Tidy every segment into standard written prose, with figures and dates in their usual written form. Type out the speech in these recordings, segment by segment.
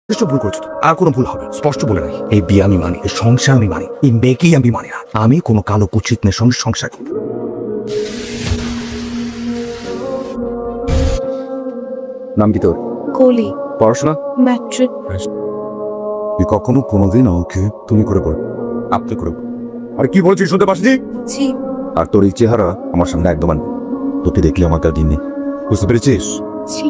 এসব ভুল করেছো তো। আর কোনো ভুল হবে স্পষ্ট বলে রাখি, এই বিয়ে আমি মানি, এই সংসার আমি মানি, এই মেয়েকেই আমি মানি না। আমি কোনো কালো কুচিত মেয়ের সঙ্গে সংসার করব। নাম কি তোর? কলি। পড়াশোনা? ম্যাট্রিক। তুই কখনো কোনোদিন ওকে তুমি করে বল, আপনি করে বল। আরে কি বলছিস শুনতে পাসনি? জি। আর তোর এই চেহারা আমার সামনে একদম আনবি, তোকে দেখলে আমার কার দিন নেই, বুঝতে পেরেছিস? জি।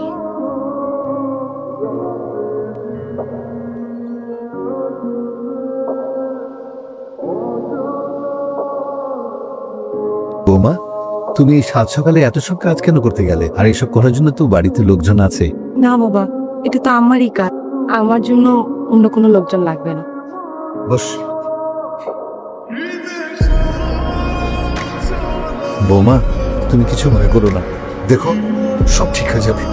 বৌমা, তুমি এই সাত সকালে এত সব কাজ কেন করতে গেলে? আর এসব করার জন্য তো বাড়িতে লোকজন আছে। না বাবা, এটা তো আমারই কাজ, আমার জন্য অন্য কোনো লোকজন লাগবে না। বস। বৌমা, তুমি কিছু মনে করো না, দেখো সব ঠিক হয়ে যাবে।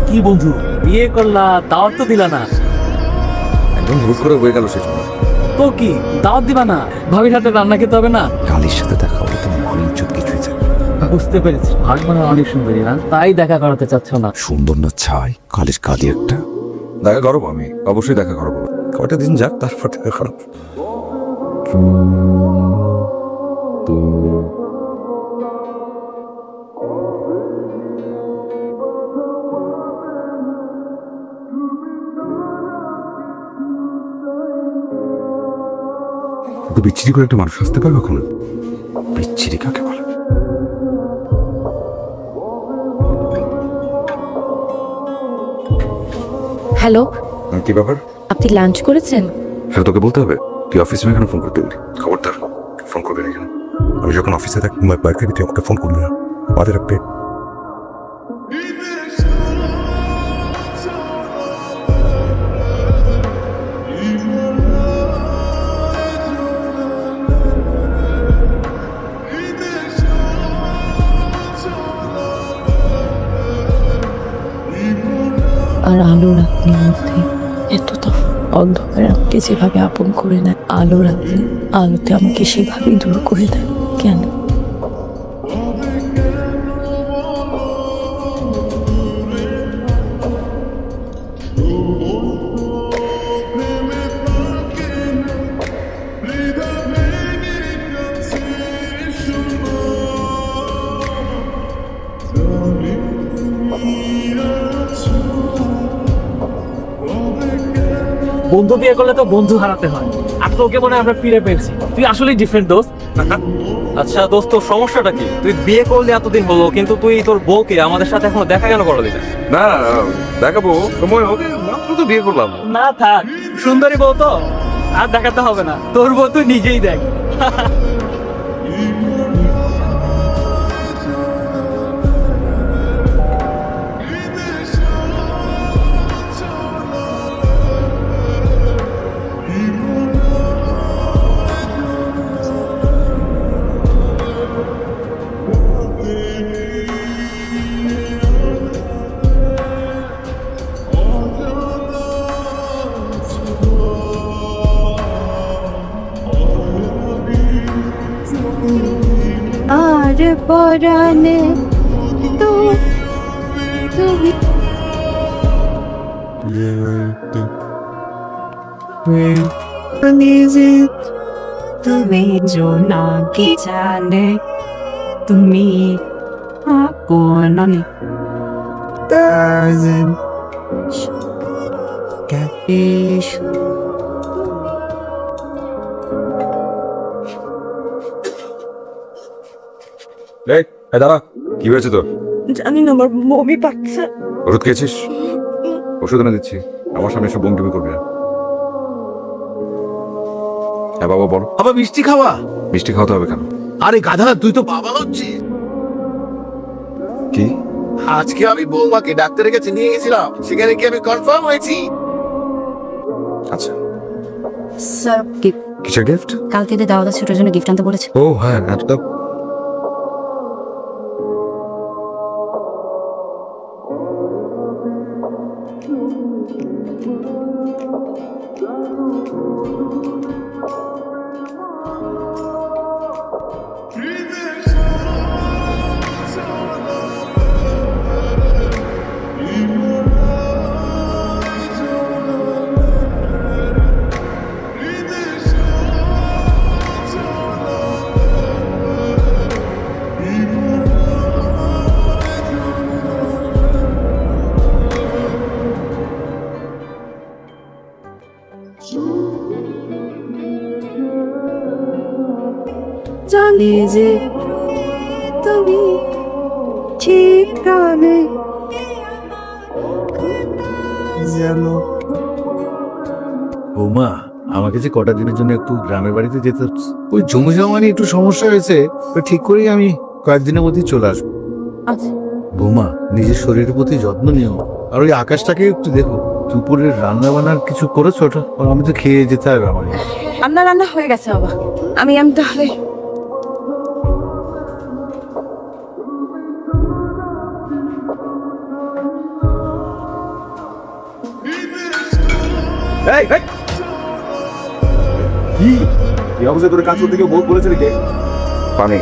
কি বন্ধু, বিয়ে করলা, দাওয়াত তো দিলা না। একদম হুট করে হয়ে গেল শেষ সময়। তো কি দাওয়াত দিবা না? ভাবির হাতে রান্না খেতে হবে না? কালির সাথে দেখা হলে তো মান ইজ্জত কিছুই থাকে। বুঝতে পেরেছি, ভাবি মানে অনেক সুন্দরী না, তাই দেখা করাতে চাচ্ছ না। সুন্দর না ছাই, কালির কালি একটা। দেখা করবো, আমি অবশ্যই দেখা করবো, কয়টা দিন যাক তারপর দেখা করবো। তো বিচ্ছিরি করে একটা মানুষ আসতে পারবে কখনো? বিচ্ছিরি কাকে বলে? হ্যালো, কি ব্যাপার? আপনি লাঞ্চ করেছেন? সেটা তোকে বলতে হবে? তুই অফিসে এখানে ফোন করতে দিলি, খবরদার ফোন করবি না এখানে। আমি যখন অফিসে থাকি তোমার বাইরে তুই আমাকে ফোন করবি না, মাথায় রাখবে। আর আলোর আপনির মধ্যে এত তফাৎ। অন্ধকার আমাকে যেভাবে আপন করে নেয়, আলোর আপনি আলোতে আমাকে সেভাবেই দূর করে দেয়। কেন? বন্ধু বিয়ে করলে তো বন্ধু হারাতে হয়, আর তোকে মনে হয় আমরা ফিরে পেয়েছি। তুই আসলেই ডিফারেন্ট দোস্ত। আচ্ছা দোস্ত, তোর সমস্যাটা কি? তুই বিয়ে করলি এতদিন হলো, কিন্তু তুই তোর বউকে আমাদের সাথে এখনো দেখা কেন করালি না? না দেখাবো, সময় হবে, মাত্র তো বিয়ে করলাম। না থাক, সুন্দরী বউ তো আর দেখাতে হবে না, তোর বউ তুই নিজেই দেখ। আর পরানে তো তুমি নিজে তুমি জোনাকি জানে তুমি কোন তাজন কাটিস। দাঁড়া, কি হয়েছে তোর? জানি না, আমার বমি পাচ্ছে। ওষুধ খেয়েছিস? ওষুধ এনে দিচ্ছি, আমার সামনে সব বঙ্কিমি করবি না। হ্যাঁ বাবা বলো। বাবা মিষ্টি খাওয়া। মিষ্টি খাওয়াতে হবে কেন? আরে গাধা, তুই তো বাবা হচ্ছে। কি? আজকে আমি বৌমাকে ডাক্তারের কাছে নিয়ে গেছিলাম, সেখানে কি আমি কনফার্ম হয়েছি। আচ্ছা, স্যার, কিসের গিফট? কালকে যে দাওয়াত আছে ওটার জন্য গিফট আনতে বলেছে। ও হ্যাঁ, এতটা যে তুমি ঠিকানে যেন বৌমা, আমাকে যে কটা দিনের জন্য একটু গ্রামের বাড়িতে যেতে হচ্ছে। ওই জমি জমা নিয়ে একটু সমস্যা হয়েছে, তো ঠিক করেই আমি কয়েকদিনের মধ্যেই চলে আসবো। আচ্ছা বৌমা, নিজের শরীরের প্রতি যত্ন নিও, আর ওই আকাশটাকে একটু দেখো। দুপুরের রান্না বান্নার কিছু করেছো ওটা? আর আমি তো খেয়ে যেতে হবে আমার। রান্না রান্না হয়ে গেছে বাবা। আমি তাহলে কি এই অবস্থায় তোর কাজ করতে গিয়ে বলেছে কে? পানি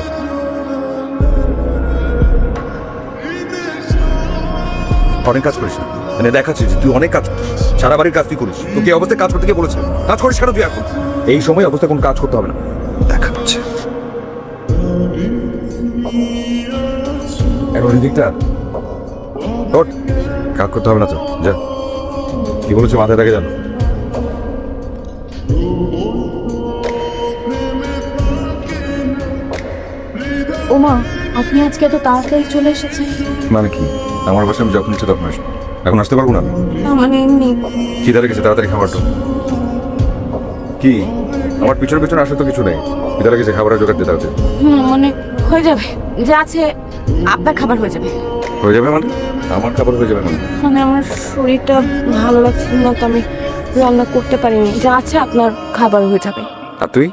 অনেক কাজ করিস না, মানে দেখাচ্ছিস যে তুই অনেক কাজ করিস, সারা বাড়ির কাজ তুই করিস। তোকে এই অবস্থায় কাজ করতে গিয়ে বলেছে কাজ করিস কেন তুই এখন? এই সময় অবস্থায় কোনো কাজ করতে হবে না, দেখাচ্ছে এখন দিকটা ওঠ, কাজ করতে হবে না তো, যা। কি বলেছে মাথায় থাকে জানো? ওমা, আপনি আজকে এত তাড়াতাড়ি চলে এসেছেন? মানে কি, আমার বাসায় আমি যখন ইচ্ছে তখন আসবো, এখন আসতে পারবো না? না মানে এমনি। খিদে লেগেছে, তাড়াতাড়ি খাবারটা। কি আমার পিছনে পিছনে আসলে তো কিছু নেই, খিদে লেগেছে, খাবারের জোগাড় দিতে হবে। মানে হয়ে যাবে, যা আছে আপনার খাবার হয়ে যাবে। হয়ে যাবে মানে? আমার খাবার হয়ে যাবে মানে? মানে আমার শরীরটা ভালো লাগছিল না, তো আমি রান্না করতে পারিনি। যা আছে আপনার খাবার হয়ে যাবে। আর তুই?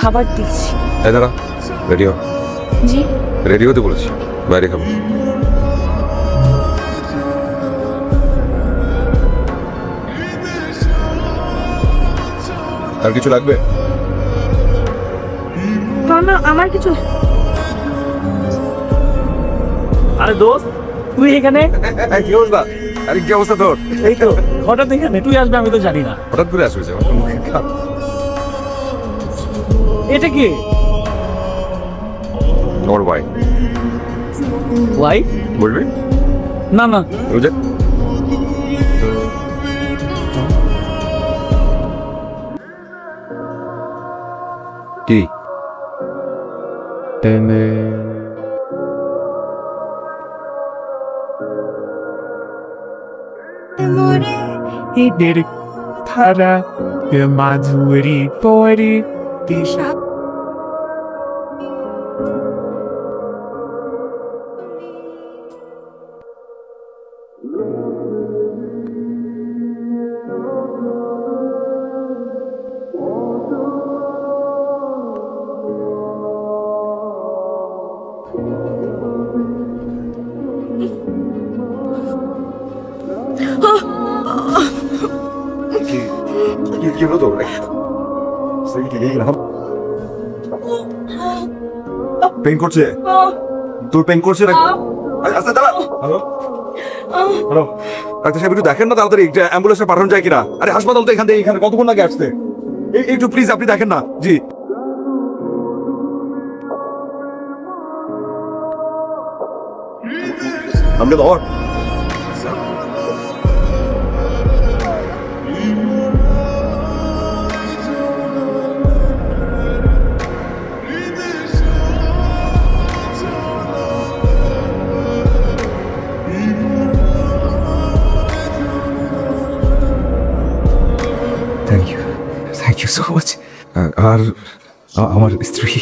খাবার দিচ্ছি। এই দাঁড়া, রেডি হ। জি রেডি হতে বলেছি, বাইরে খাবো। আর কিছু লাগবে? না আমার কিছু না। আরে দোস্ত, তুই এখানে? কি অবস্থা? আরে কি অবস্থা তোর? এই তো হঠাৎ এখানে তুই আসবে আমি তো জানি না। হঠাৎ করে আসবে যে এটা কি? আমার ভাই। ওয়াই? বলবি না না, বুঝে? কি ঈদের ধারা মাঝুরি পরে দিশা কি হলো তোর? পেন করছে তোর? পেন করছে নাকি? আচ্ছা দাঁড়া। হ্যালো হ্যালো, ডাক্তার সাহেব একটু দেখেন না তাড়াতাড়ি, একটা অ্যাম্বুলেন্সে পাঠানো যায় কিনা? আরে হাসপাতাল তো এখান থেকে, এখানে কতক্ষণ লাগে আসতে? একটু প্লিজ আপনি দেখেন না। জি আপনি ধর। Thank you so much. আর আমার স্ত্রী